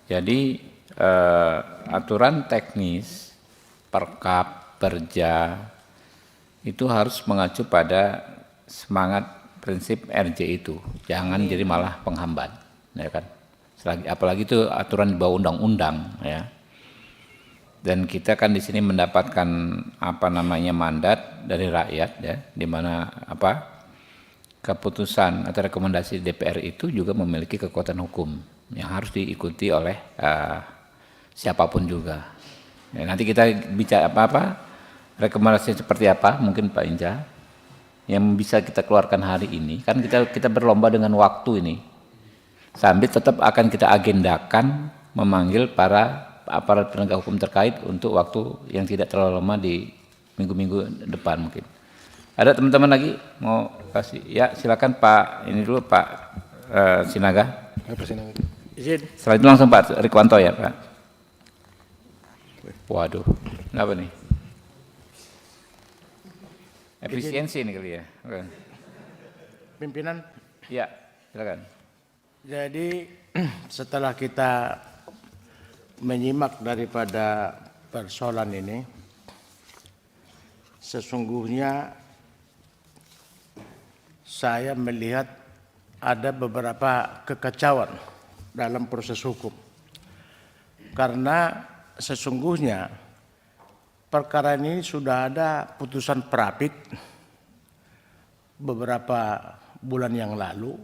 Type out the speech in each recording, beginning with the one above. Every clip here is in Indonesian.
Jadi aturan teknis, perkap, perja itu harus mengacu pada semangat prinsip RJ itu, jangan jadi malah penghambat, ya kan? Apalagi itu aturan di bawah undang-undang, ya. Dan kita kan di sini mendapatkan mandat dari rakyat, ya, di mana keputusan atau rekomendasi DPR itu juga memiliki kekuatan hukum yang harus diikuti oleh siapapun juga. Ya, nanti kita bicara rekomendasi seperti apa mungkin Pak Inca yang bisa kita keluarkan hari ini. Kan kita berlomba dengan waktu ini. Sambil tetap akan kita agendakan memanggil para aparat penegak hukum terkait untuk waktu yang tidak terlalu lama di minggu-minggu depan mungkin. Ada teman-teman lagi mau kasih? Ya silakan Pak, ini dulu Pak Sinaga. Setelah itu langsung Pak Rikwanto ya Pak. Waduh, kenapa nih? Efisiensi ini kali ya. Pimpinan. Ya, silakan. Jadi setelah kita menyimak daripada persoalan ini, sesungguhnya saya melihat ada beberapa kekacauan dalam proses hukum. Karena sesungguhnya perkara ini sudah ada putusan Prapit beberapa bulan yang lalu.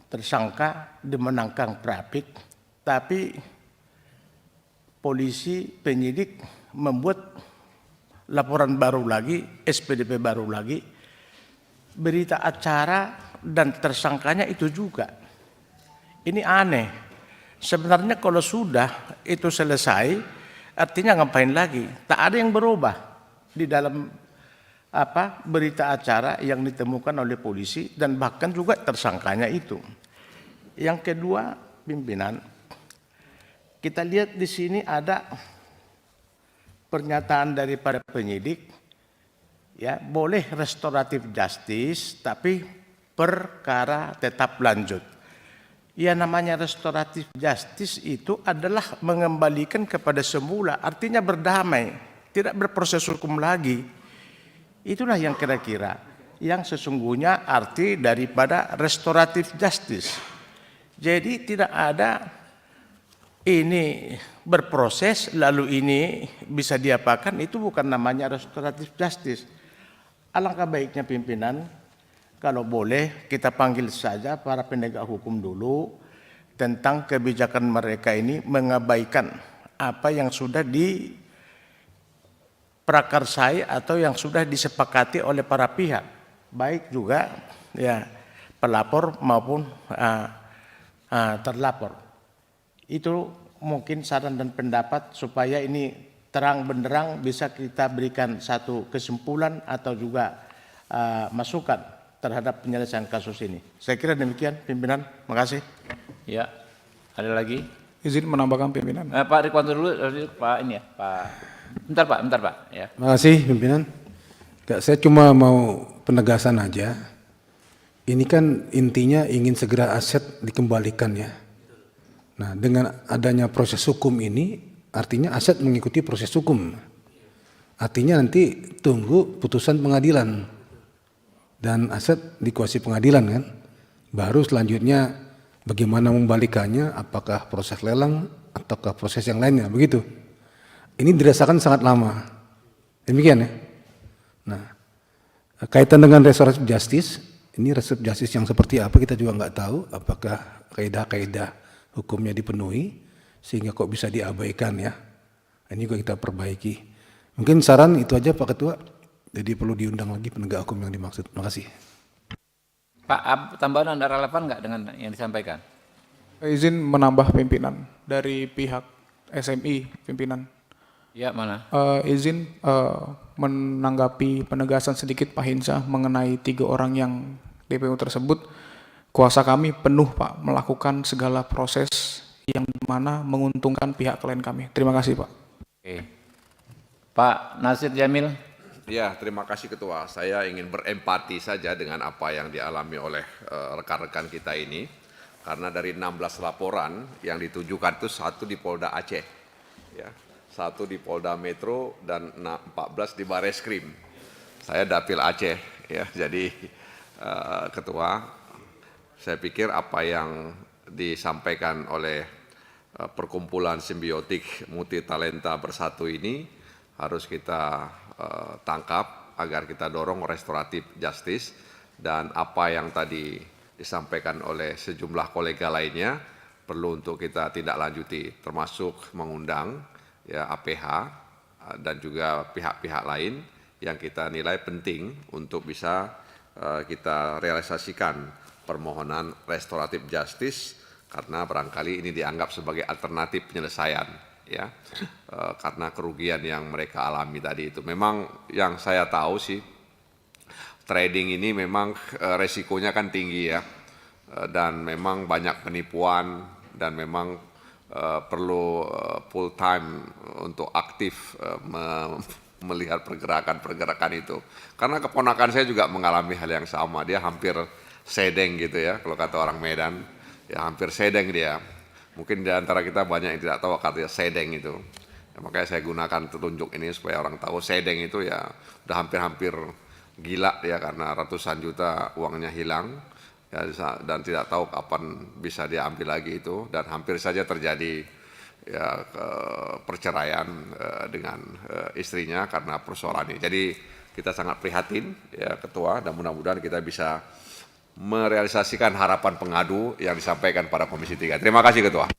Tersangka dimenangkan Prapit, tapi polisi penyidik membuat laporan baru lagi, SPDP baru lagi, berita acara dan tersangkanya itu juga. Ini aneh. Sebenarnya kalau sudah itu selesai, artinya ngapain lagi? Tak ada yang berubah di dalam berita acara yang ditemukan oleh polisi dan bahkan juga tersangkanya itu. Yang kedua, pimpinan, kita lihat di sini ada pernyataan dari para penyidik, ya boleh restoratif justice, tapi perkara tetap lanjut. Ya namanya restoratif justice itu adalah mengembalikan kepada semula, artinya berdamai, tidak berproses hukum lagi. Itulah yang kira-kira yang sesungguhnya arti daripada restoratif justice. Jadi tidak ada ini berproses lalu ini bisa diapakan, itu bukan namanya restoratif justice. Alangkah baiknya pimpinan kalau boleh kita panggil saja para penegak hukum dulu tentang kebijakan mereka ini mengabaikan apa yang sudah diprakarsai atau yang sudah disepakati oleh para pihak, baik juga ya pelapor maupun terlapor. Itu mungkin saran dan pendapat supaya ini terang benderang bisa kita berikan satu kesimpulan atau juga masukan terhadap penyelesaian kasus ini. Saya kira demikian pimpinan, makasih. Ya, ada lagi? Izin menambahkan pimpinan. Pak Rikwanto dulu, Pak ini ya, Pak. Bentar Pak. Ya. Makasih pimpinan. Saya cuma mau penegasan aja. Ini kan intinya ingin segera aset dikembalikan ya. Nah dengan adanya proses hukum ini artinya aset mengikuti proses hukum. Artinya nanti tunggu putusan pengadilan dan aset dikuasai pengadilan kan. Baru selanjutnya bagaimana membalikannya, apakah proses lelang ataukah proses yang lainnya, begitu. Ini dirasakan sangat lama. Demikian ya. Nah kaitan dengan restoratif justice, ini restoratif justice yang seperti apa kita juga nggak tahu, apakah kaidah-kaidah hukumnya dipenuhi sehingga kok bisa diabaikan ya. Ini juga kita perbaiki. Mungkin saran itu aja Pak Ketua. Jadi perlu diundang lagi penegak hukum yang dimaksud. Terima kasih. Pak, tambahan Anda relevan nggak dengan yang disampaikan? Izin menambah pimpinan dari pihak SMI pimpinan. Ya mana? Izin menanggapi penegasan sedikit Pak Hinsa mengenai 3 orang yang DPO tersebut. Kuasa kami penuh Pak melakukan segala proses yang mana menguntungkan pihak klien kami. Terima kasih Pak. Oke. Pak Nasir Jamil. Ya, terima kasih Ketua. Saya ingin berempati saja dengan apa yang dialami oleh rekan-rekan kita ini. karena dari 16 laporan yang ditujukan itu 1 di Polda Aceh, ya, 1 di Polda Metro dan 14 di Bareskrim. Saya Dapil Aceh, ya. Jadi Ketua, saya pikir apa yang disampaikan oleh perkumpulan simbiotik multitalenta bersatu ini harus kita tangkap agar kita dorong restoratif justice, dan apa yang tadi disampaikan oleh sejumlah kolega lainnya perlu untuk kita tidak lanjuti, termasuk mengundang ya APH dan juga pihak-pihak lain yang kita nilai penting untuk bisa kita realisasikan permohonan restoratif justice, karena barangkali ini dianggap sebagai alternatif penyelesaian, ya, karena kerugian yang mereka alami tadi itu. Memang yang saya tahu sih, trading ini memang resikonya kan tinggi, ya, dan memang banyak penipuan, dan memang perlu full time untuk aktif melihat pergerakan-pergerakan itu. Karena keponakan saya juga mengalami hal yang sama, dia hampir sedeng gitu ya, kalau kata orang Medan, ya hampir sedeng dia. Mungkin di antara kita banyak yang tidak tahu katanya sedeng itu. Ya, makanya saya gunakan petunjuk ini supaya orang tahu sedeng itu ya udah hampir-hampir gila ya, karena ratusan juta uangnya hilang ya, dan tidak tahu kapan bisa diambil lagi itu, dan hampir saja terjadi ya perceraian dengan istrinya karena persoalan ini. Jadi kita sangat prihatin ya Ketua, dan mudah-mudahan kita bisa merealisasikan harapan pengadu yang disampaikan pada Komisi 3. Terima kasih Ketua.